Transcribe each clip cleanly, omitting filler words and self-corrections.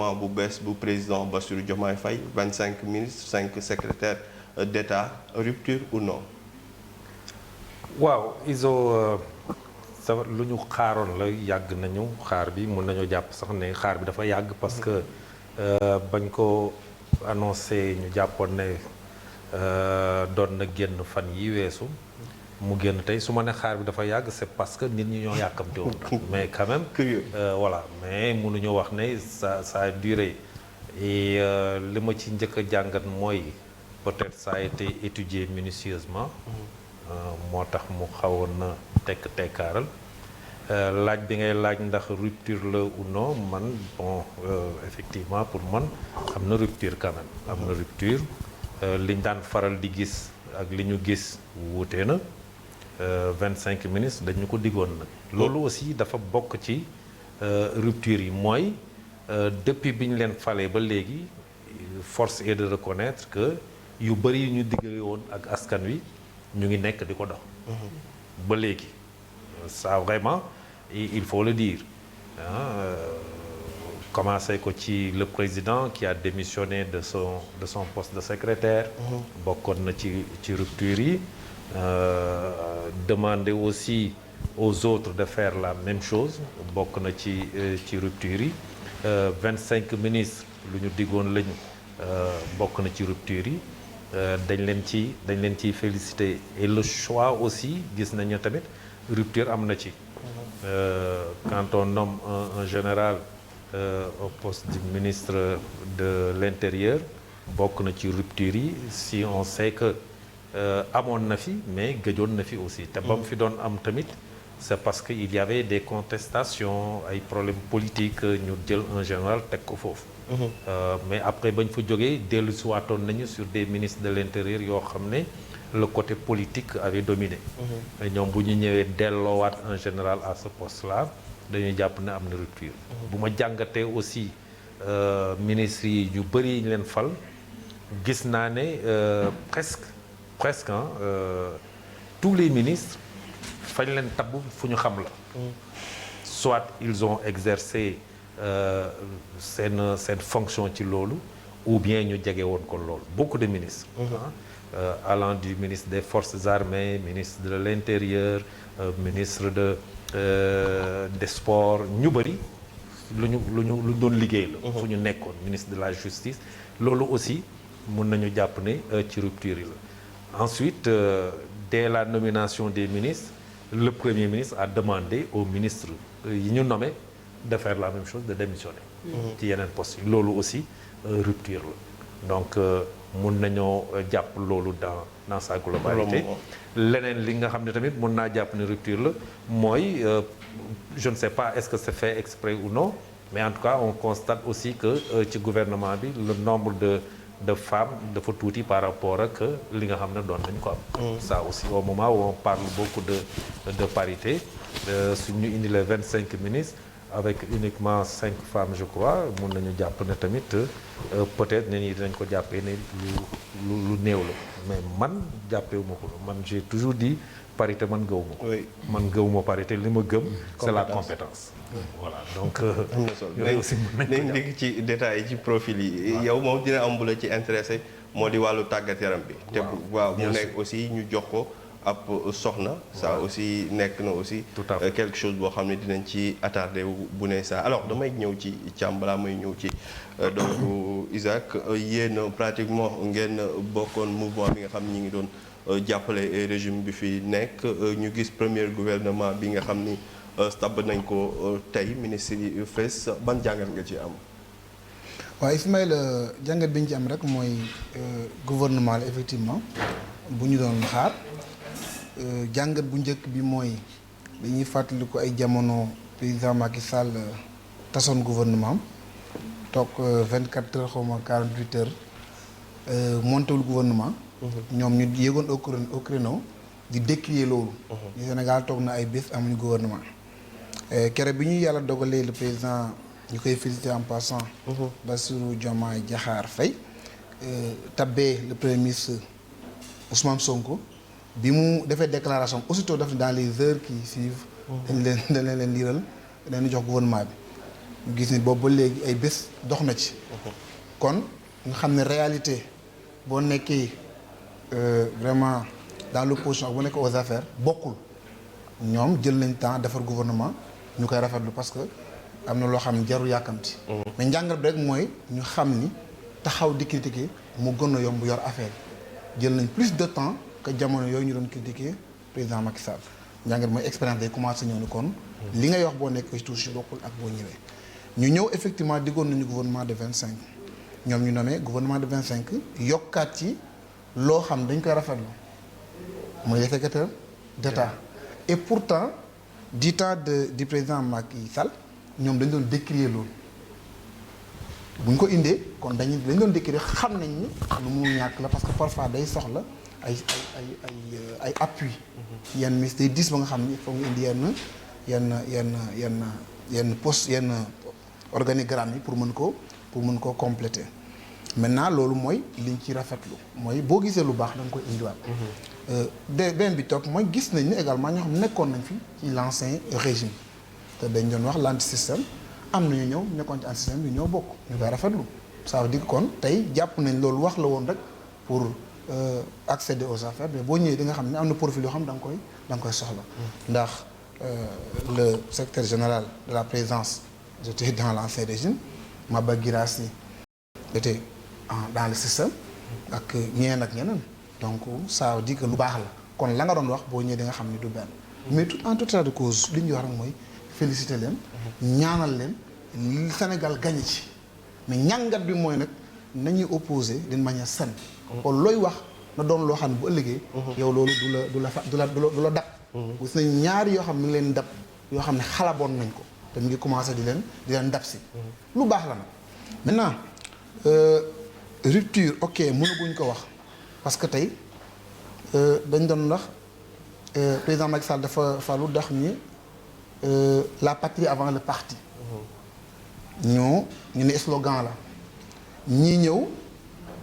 gouvernement bu bees bu président Bassirou Diomaye Faye 25 ministres 5 secrétaires d'État rupture ou non. waaw ISO sa lu ñu xaaroon la yàgg nañu xaar bi mun nañoo jàpp sax ne xaar bi dafa yàgg parce que bañ ko annoncé ñu jàppoon ne doon na génn fan yi weesu mu génn tey su ma ne xaar bi dafa yàgg c'est parce que nit ñi ñoo yàkkamte woon mais quand même voilà mais mënuñu wax ne ça a duré et li ma ci njëkk a jàngat mooy peut-être ça a été étudié minutieusement moo tax mu xawoon na tekkaaral laaj bi ngay laaj ndax rupture la ou non man bon effectivement pour man am na rupture quand même am na rupture liñ daan faral di gis ak li ñu gis wuute na 25 ministres dañu ko diggoon nag loolu aussi dafa bokk ci rupture yi mooy depuis bi ñu leen falee ba léegi force est de reconnaître que yu bëri yu ñu diggale woon ak askan wi ñu ngi nekk di ko dox ba léegi ça vraiment il faut le dire commencé ko ci le président qui a démissionné de son poste de secrétaire bokkoon na ci rupture yi demander aussi aux autres de faire la même chose bokk na ci rupture yi 25 ministres lu ñu diggoon lañu bokk na ci rupture yi dañ leen ciy féliciter et le choix aussi gis nañu tamit rupture am na ci quand on nomme un général au poste du ministre de l'Intérieur bokk na ci rupture yi si on sait que amoon na fi mais gëjoon na fi aussi te ba mu fi doon am tamit c'est parce que il y avait des contestations ay problèmes politiques ñu jël un général teg ko foofu mais après bañ fa jógee dellu si waatoon nañu sur des ministres de l'Intérieur yoo xam ne le côté politique avait dominé ñoom bu ñu ñëwee delloowaat un général à ce poste-là dañuy jàpp ne am na rupture bu ma jàngatee aussi ministres yi ñu bëri yi ñu leen fal gis naa ne presque tous les ministres fañ leen tabb fu ñu xam la soit ils ont exercé seen fonction ci loolu ou bien ñu jege woon ko loolu beaucoup de ministres allant du ministre des forces armées ministre de l'intérieur ministre des sports ñu bëri lu doon liggéey la fu ñu nekkoon ministre de la justice loolu aussi mun nañu jàpp ne ci rupture yi la ensuite dès la nomination des ministres le premier ministre a demandé aux ministres yi ñu nommé de faire la même chose de démissionner ci yeneen postes yi loolu aussi rupture la donc mun nañoo jàpp loolu dans sa globalité leneen li nga xam ne tamit mun naa jàpp ne rupture la mooy je ne sais pas est-ce que c'est fait exprès ou non mais en tout cas on constate aussi que ci gouvernement bi le nombre de femmes dafa tuuti par rapport ak li nga xam ne doon nañ ko am ça aussi au moment où on parle beaucoup de parité suñu indi les 25 ministres avec uniquement 5 femmes je crois mun nañu jàpp ne tamit peut-être ne nii dinañ ko jàppee ne lu néew la mais man jàppewuma ko man j'ai toujours dit parité man gëwuma ko man gëwuma parité li ma gëm c'est la compétence voilà donc am na solo nañ dégg ci détails yi ci profil yi yow moom dina am bu la ci intéressé moo di wàllu tàggat yaram bi te waaw mu nekk aussi ñu jox ko ab soxna ça aussi nekk na aussi quelque chose boo xam ne dinañ ci attardé bu ne ça alors damay ñëw ci Thiam balaa may ñëw ci donc Isaac yéen pratiquement ngeen bokkoon mouvement bi nga xam ne ñi ngi doon jàppale régime bi fi nekk ñu gis premier gouvernement bi nga xam ni tabb nañ ko tey ministre yi fees ban jàngat nga ci am waaw Ismaïla jàngat bi ñu ci am rek mooy gouvernement la effectivement bu ñu doon xaar jàngat bu njëkk bi mooy dañuy fàttaliku ay jamono président Macky Sall tasoon gouvernement toog 24 heures xaw ma 48 heures montewul gouvernement ñoom ñu yéegoon au créneau di décrier loolu ñu Sénégal toog na ay bés amuñu gouvernement kere bi ñu yàlla dogalee le président ñu koy féliciter en passant Bassirou Diomaye Diakhar Faye tabbee le premier ministre Ousmane Sonko bi mu defee déclaration aussitôt daf dans les heures qui suivent dañ leen liiral dañu jox gouvernement bi ñu gis ni boobu ba léegi ay bés dox na ci. kon nga xam ne réalité boo nekkee vraiment dans l'opposition ak boo nekkee aux affaires bokkul ñoom jël nañ temps defar gouvernement ñu koy rafetlu parce que am na loo xam ne jarul yàkkamti. mais njàngat bi rek mooy ñu xam ni taxaw di critiquer mu gën a yomb yor affaire jël nañ plus de temps que jamono yooyu ñu doon critiquer président Macky Sall njàngat mooy expérience day commencé ñëw ni kon. li ngay wax boo nekk ci touche bokkul ak boo ñëwee. ñu ñëw effectivement diggoon nañu gouvernement de 25 ñoom ñu nommé gouvernement de 25 yokkaat ci loo xam dañ koy rafetlu mooy le secrétaire d'État et pourtant du temps du président Macky Sall ñoom dañ doon décrier loolu bu ñu ko indee kon dañ doon décrier xam nañ ni lu mu ñàkk la parce que parfois day soxla ay appui yenn ministres day dis ba nga xam ni il faut nga indi yenn poste yenn organigramme yi pour mën koo compléter maintenant loolu mooy liñ ci rafetlu mooy boo gisee lu baax da nga koy indiwaat. benn bi toog mooy gis nañ ni également ñoo xam nekkoon nañ fi ci l'ancien régime te dañ doon wax l'anti-système am na ñu ñëw nekkoon ci anti-système yu ñëw bokk ñu koy rafetlu ça veut dire kon tey jàpp nañ loolu wax la woon rek pour accéder aux affaires mais boo ñëwee di nga xam ne am na profil yoo xam da nga koy soxla. ndax le secrétaire général de la présidence j'étais dans l'ancien régime Maba Guirassy était dans le système ak ñeneen ak ñeneen donc ça veut dire que lu baax la kon la nga doon wax boo ñëwee di nga xam ni du benn mais en tout état de cause li ñu wax rek mooy féliciter leen ñaanal leen Sénégal gagné ci mais ñàngat bi mooy nag nañuy opposer d'une manière saine kon looy wax na doon loo xam ne bu ëllëgee yow loolu du la dab gis nañ ñaari yoo xam ne mi ngi leen dab yoo xam ne xalaboon nañ ko te mu ngi commencé di leen dab si lu baax la nag maintenant rupture ok mënaguñ ko wax parce que tey dañ doon wax président Macky Sall dafa falu dax ni la patrie avant le parti ñu ne slogan la ñii ñëw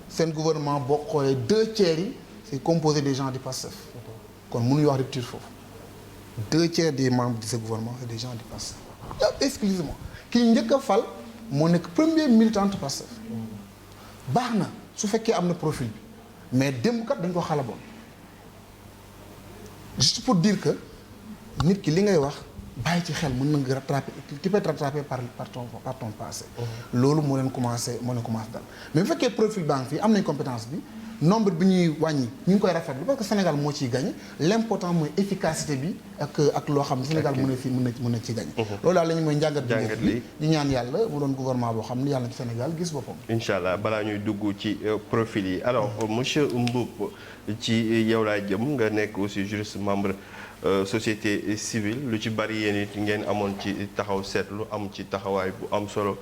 seen gouvernement boo xoolee 2/3 yi c'est composé des gens du PASTEF kon mënuñu wax rupture foofu 2/3 des membres de ce gouvernement c'est des gens du PASTEF exclusivement ki njëkk a fal moo nekk premier militant PASTEF baax na su fekkee am na profil bi mais démb kat dañ ko xalaboon juste pour dire que nit ki li ngay wax bàyyi ci xel mën na nga rattraper tu peux être rattrapé par ton passé loolu moo leen commencé dal mais bu fekkee profil baa ngi fii am nañ compétence bi nombre bi ñuy wàññi ñu ngi koy rafetlu parce que Sénégal moo ciy gagné l'important mooy efficacité bi ak loo xam ne Sénégal mën na ci gagné loolu daal la ñu mooy njàngat bi di ñaan yàlla mu doon gouvernement boo xam ne yàlla na ci Sénégal gis boppam incha allah balaa ñuy dugg ci profil yi alors monsieur Mboup ci yow laa jëm nga nekk aussi juriste membre société civile lu ci bari yéen it ngeen amoon ci taxaw seetlu am ci taxawaay bu am solo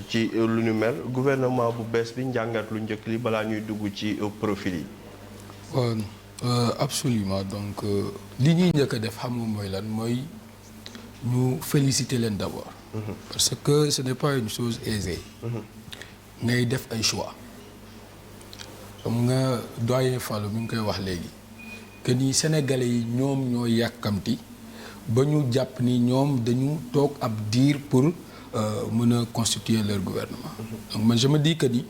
ci lu ñu mel gouvernement bu bees bi njàngat lu njëkk li balaa ñuy dugg ci profil yi. waaw absolument donc li ñuy njëkk a def xam nga mooy lan mooy ñu féliciter leen d'abord. parce que ce n'est pas une chose aisée. ngay def ay choix. xam nga doyen Fallou mi ngi koy wax léegi que ni sénégalais yi ñoom ñoo yàkkamti ba ñu jàpp ni ñoom dañu toog ab diir pour. mën a constituer leur gouvernement donc man je me dis que ni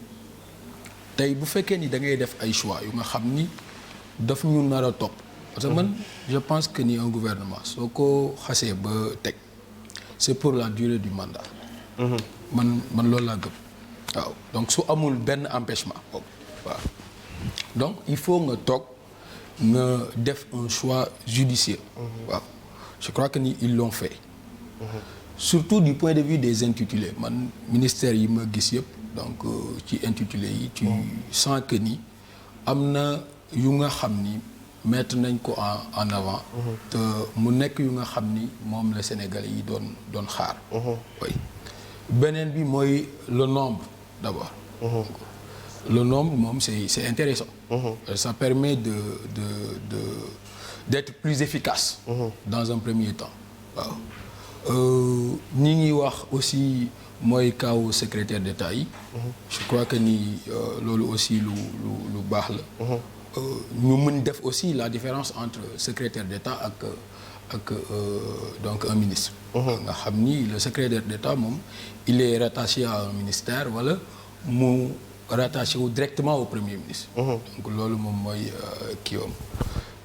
tey bu fekkee ni da ngay def ay choix yu nga xam ni daf ñu nar a topp parce que man je pense que ni un gouvernement soo ko xasee ba teg c'est pour la durée du mandat man loolu laa gëm waaw donc su amul benn empêchement boobu waaw donc il faut nga toog nga def un choix judicieux waaw je crois que ni ils l'ont fait surtout du point de vue des intitulés man ministère yi ma gis yëpp donc ci intitulé yi tu sens que ni am na yu nga xam ni mettre nañ ko en avant te mu nekk yu nga xam ni moom la Sénégalais yi doon xaar oui beneen bi mooy le nombre d'abord le nombre moom c'est intéressant ça permet d'être plus efficace dans un premier temps waaw ñi ngi wax aussi mooy kaw secrétaire d'État yi je crois que ni loolu aussi lu baax la ñu mën def aussi la différence entre secrétaire d'État ak donc un ministre. nga xam ni le secrétaire d'État moom il est rattaché à un ministère wala mu rattaché wu directement au premier ministre. donc loolu moom mooy kiiwam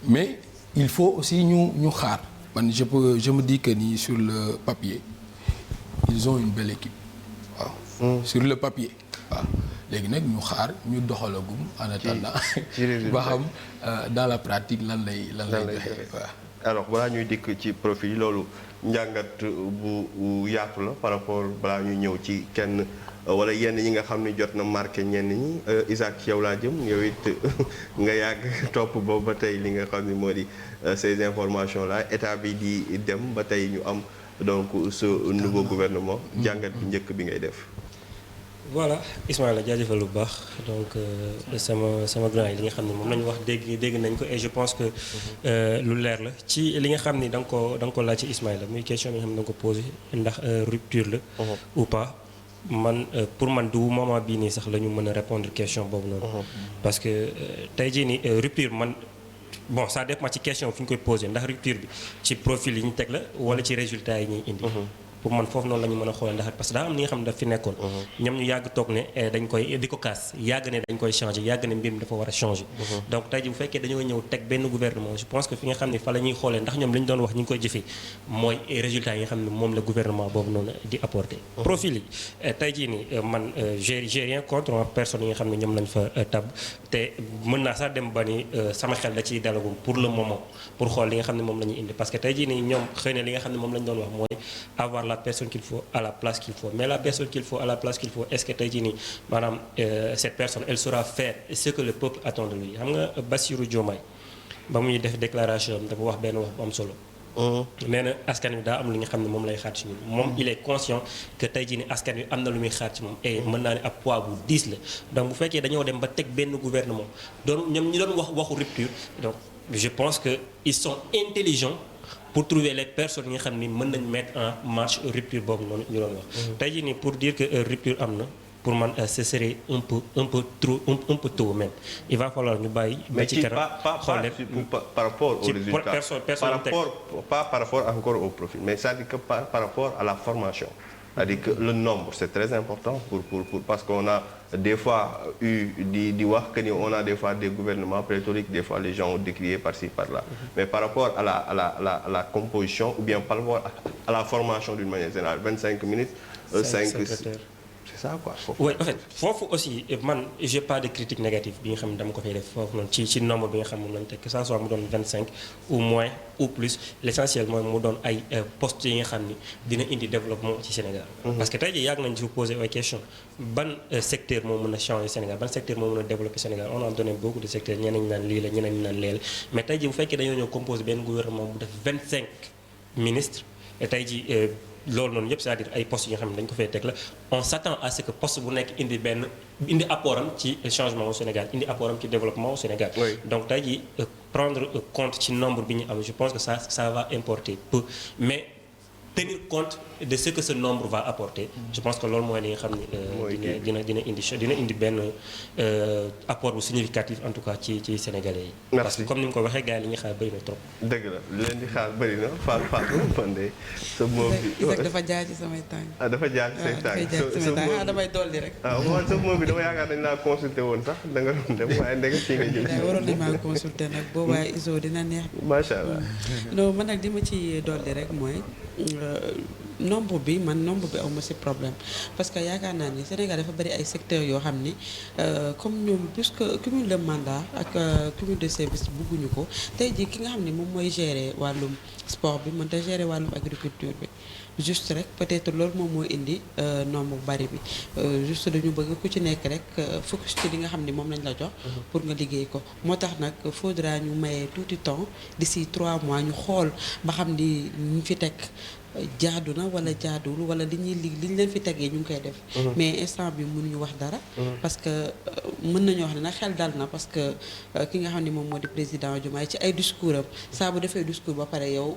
mais il faut aussi ñu xaar man je me dis que ni sur le papier ils ont une belle équipe waaw. sur le papier waaw. léegi nag ñu xaar ñu doxalagum en attendant ba xam dans la pratique lan lay joxe waaw. alors balaa ñuy dikk ci profil yi loolu njàngat bu yaatu la par rapport balaa ñuy ñëw ci kenn wala yenn ñi nga xam ne jot na marqué ñenn ñi Isaac ci yow laa jëm yow it nga yàgg topp boobu ba tey li nga xam ne moo di ces informations là état bi di dem ba tey ñu am donc ce nouveau gouvernement jàngat bu njëkk bi ngay def. voilà Ismaïla jaajëfal bu baax donc sama grand yi li nga xam ne moom lañu wax dégg nañ ko et je pense que lu leer la ci li nga xam ni da nga ko laaj ci Ismaïla muy question bi nga xam ne da nga ko posé ndax rupture la ou pas man pour man du moment bii nii sax la ñu mën a répondre question boobu noonu parce que tey jii nii rupture man bon ça dépend ci question fi ñu koy posé ndax rupture bi ci profil yi ñu teg la wala ci résultat yi ñuy indi pour man foofu noonu la ñu mën a xoolee ndax parce que daa am li nga xam ne daf fi nekkoon ñoom ñu yàgg toog ne dañ koy di ko kaas yàgg ne dañ koy changer yàgg ne mbir mi dafa war a changer donc tey ji bu fekkee dañoo ñëw teg benn gouvernement je pense que fi nga xam ne fa la ñuy xoolee ndax ñoom li ñu doon wax ñu ngi koy jëfee mooy résultats yi nga xam ne moom la gouvernement boobu noonu di apporter profil yi tey jii nii man j'ai rien contre personnes yi nga xam ne ñoom lañ fa tab te mën naa sax dem ba ni sama xel da ciy dalagum pour le moment pour xool li nga xam ne moom la ñuy indi parce que tey jii nii ñoom xëy na li nga xam ne moom lañ doon wax mooy avoir la personne qu'il faut à la place qu'il faut mais la personne qu'il faut à la place qu'il faut est-ce que tey jii nii maanaam cette personne elle saura faire ce que le peuple attend de lui xam nga Bassirou Diomaye ba muy def déclaration dafa wax benn wax bu am solo nee na askan wi daa am lu nga xam ne moom lay xaar ci ñun moom il est conscient que tey jii nii askan wi am na lu muy xaar ci moom et mën naa ne ab poids bu diis la donc bu fekkee dañoo dem ba teg benn gouvernement doon ñoom ñi doon waxu rupture donc je pense que ils sont intelligents pour trouver les personnes yi nga xam ni mën nañ mettre en marche rupture boobu noonu ñu doon wax tey jii nii pour dire que rupture am na pour man ce serait un peu trop un peu tôt même il va falloir ñu bàyyi ba ci kanam xool leen par rapport aux résultats pas par rapport encore au profil mais c'est-à-dire que par rapport à la formation c'est-à-dire que le nombre c'est très important pour parce qu'on a des fois eu di wax que ni on a des fois des gouvernements pléthoriques des fois les gens ont décrié par-ci par-là mais par rapport à la composition ou bien par rapport à la formation d'une manière générale 25 minutes 5 c'est ça quoi. oui en fait foofu aussi man j'ai pas de critique négative bi nga xam ne dama ko fay def foofu noonu ci nombre bi nga xam ne moom lañu teg que ça soit mu doon 25 ou moins ou plus l'essentiel mooy mu doon ay postes yi nga xam ni dina indi développement ci Sénégal. parce que tey jii yàgg nañu si poser ay questions ban secteur moo mën a changer Sénégal ban secteur moo mën a développer Sénégal on a donné beaucoup de secteurs ñeneen ñi naan lii la ñeneen ñi naan lee la mais tey jii bu fekkee dañoo ñëw composer benn gouvernement bu def 25 ministres et tey jii. loolu noonu yëpp c'est-à-dire ay postes yi nga xam ne dañu ko fay teg la on s'attend à ce que poste bu nekk indi apport am ci changement au Sénégal indi apport am ci développement au Sénégal. Oui. donc tey jii prendre compte ci nombre bi ñu am je pense que ça va importer peu mais tenir compte de ce que ce nombre va apporter. je pense que loolu mooy li nga xam ne dina indi benn apport bu significatif en tout cas ci Sénégalais yi. Merci. parce que comme ni mu ko waxee gars yi li ñuy xaar bëri na trop. dëgg la li leen di xaar bëri na Fatou Fandé sa moom bi. Isaac dafa jaar ci samay tànk. ah dafa jaar ci say tànk damay dolli rek. sa moom bi dama yaakaar dañ laa consulter woon sax da nga doon dem waaye ndege fii nga jëm. waroon nañ maa consulter nag boobaa ISO dina neex. macha allah. non man nag li ma ci dolli rek mooy. nombre bi aw ma ci problème parce que yaakaar naa ni Sénégal dafa bari ay secteurs yoo xam ni comme ñoom puisque cumul de mandat ak cumul de service bugguñu ko tey jii ki nga xam ne moom mooy gérer wàllum sport bi mën ta gérer wàllum agriculture bi juste rek peut-être loolu moom moo indi nombre bu bari bi juste dañu bëgg ku ci nekk rek focus ci li nga xam ni moom lañ la jox pour nga liggéey ko moo tax nag faudra ñu maye tuuti temps d'ici 3 mois ñu xool ba xam ni ñu fi teg jaadu na wala jaaduwul wala li ñu leen fi tegee ñu ngi koy def mais instant bi mënuñu wax dara parce que mën nañu wax ne nag xel dal na parce que ki nga xam ne moom moo di président Diomaye ci ay discours am saa bu defee discours ba pare yow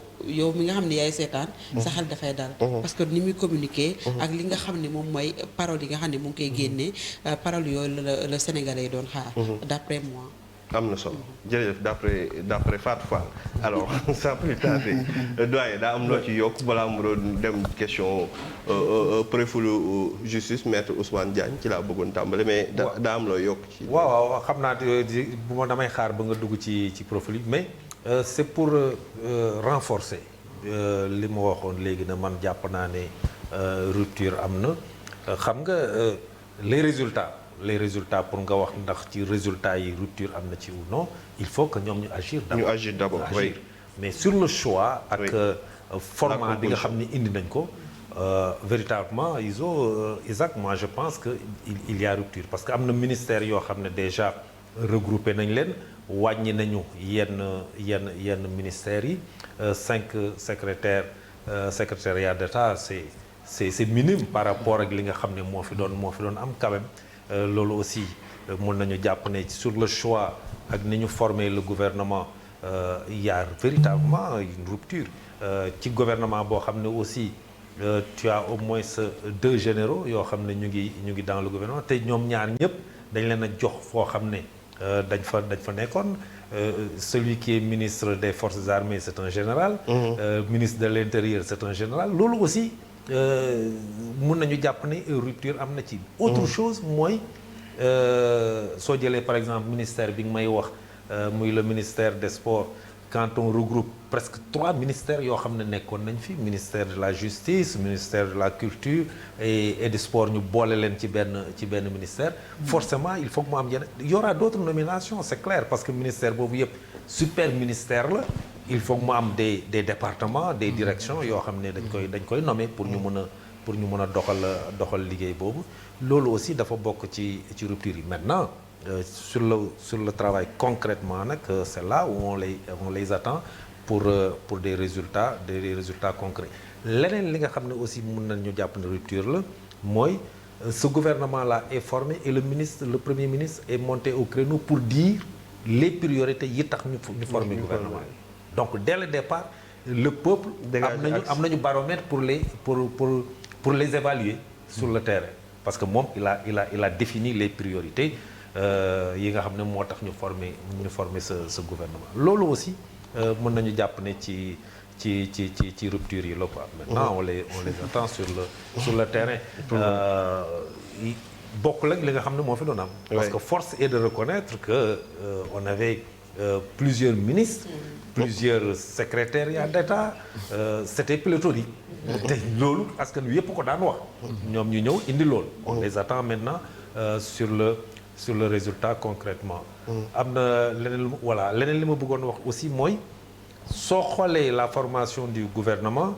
mi nga xam ne yaay seetaan sa xel dafay dal parce que ni muy communiquer ak li nga xam ne moom mooy parole yi nga xam ne mu ngi koy génnee parole yooyu la Sénégalais yi doon xaar d'après moi am na solo jërëjëf d'après Fatou Fall alors sans plus tarder doyen daa am loo ci yokk balaa mu doon dem question préfet justice maître Ousmane Diagne ci laa bëggoon tàmbale mais daa am loo yokk ci. waaw xam naa bu ma damay xaar ba nga dugg ci profil yi mais c'est pour renforcer li ma waxoon léegi na man jàpp naa ne rupture am na xam nga les résultats pour nga wax ndax ci résultats yi rupture am na ci ou non il faut que ñoom ñu agir d'abord oui. Mais sur le choix ak format bi nga xam ne indi nañ ko véritablement Isaac moi je pense que il y a rupture parce que am na ministère yoo xam ne déjà regroupé nañ leen wàññi nañu yenn ministères yi 5 secrétariat d'État c'est minime par rapport ak li nga xam ne moo fi doon am quand même loolu aussi mën nañu jàpp ne sur le choix ak ni ñu former le gouvernement il y a véritablement une rupture ci gouvernement boo xam ne aussi tu as au moins 2 généraux yoo xam ne ñu ngi dans le gouvernement te ñoom ñaar ñëpp dañ leen a jox foo xam ne dañ fa nekkoon celui qui est ministre des forces armées c'est un général ministre de l'intérieur c'est un général loolu aussi mun nañu jàpp ne rupture am na ci autre chose mooy soo jëlee par exemple ministère bi nga may wax muy le ministère des sports quand on regroupe presque 3 ministères yoo xam ne nekkoon nañ fi ministère de la justice ministère de la culture et du sport ñu boole leen ci benn ministère forcément il faut que mu am il y aura d'autres nominations c'est clair parce que ministère boobu yëpp super ministère la il faut que mu am des départements des directions yoo xam ne dañ koy nommer pour ñu mën a doxal liggéey boobu loolu aussi dafa bokk ci rupture yi maintenant sur le travail concrètement nag c'est là où on les attend pour des résultats concrets leneen li nga xam ne aussi mën nañu jàpp ne rupture la mooy ce gouvernement là est formé et le premier ministre est monté au créneau pour dire les priorités yi tax ñu former gouvernement donc dès le départ le peuple am nañu baromètre pour les évaluer sur le terrain parce que moom il a défini les priorités yi nga xam ne moo tax ñu former ce gouvernement loolu aussi mën nañu jàpp ne ci rupture yi la quoi. Maintenant on les attend sur le terrain bokkul ak li nga xam ne moo fi doon am parce que force est de reconnaître que on avait plusieurs ministres plusieurs secrétariats d'État c'était pléthorique te loolu askan wi yëpp ko daan wax ñoom ñu ñëw indi loolu on les attend maintenant sur le résultat concrètement am na leneen li ma bëggoon wax aussi mooy soo xoolee la formation du gouvernement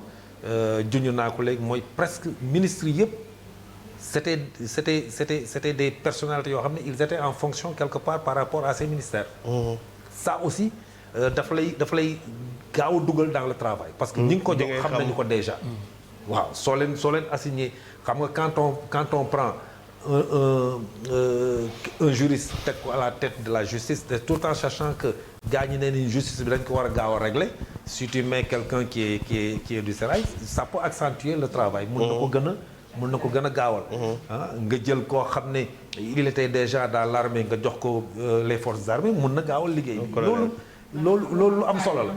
juñu naa ko léegi mooy presque ministres yëpp c'était des personnalités yoo xam ne ils étaient en fonction quelque part par rapport à ces ministères ça aussi daf lay gaaw a dugal dans le travail parce que ñi ngi ko jox xam nañu ko déjà waaw soo leen assigné xam nga quand on prend un juriste teg ko à la tête de la justice tout en sachant que gaa ñi ne ni justice bi dañ ko war a gaaw a régler si tu mets quelqu'un qui est du sérail ça peut accentuer le travail mën na ko gën a gaawal nga jël koo xam ne il était déjà dans l'armée nga jox ko les forces armées mën na gaawal liggéey loolu lu am solo la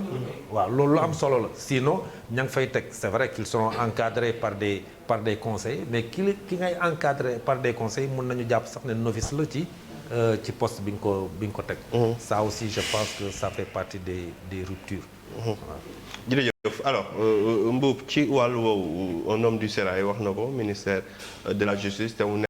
waaw loolu lu am solo la sinon ña ngi fay teg c'est vrai qu'ils seront encadrés par des conseils mais ki ngay encadré par des conseils mën nañu jàpp sax ne novice la ci poste bi nga ko teg ça aussi je pense que ça fait partie des ruptures jërëjëf alors Mboup ci wàllu woowu un homme du sérail wax na ko ministère de la justice te mu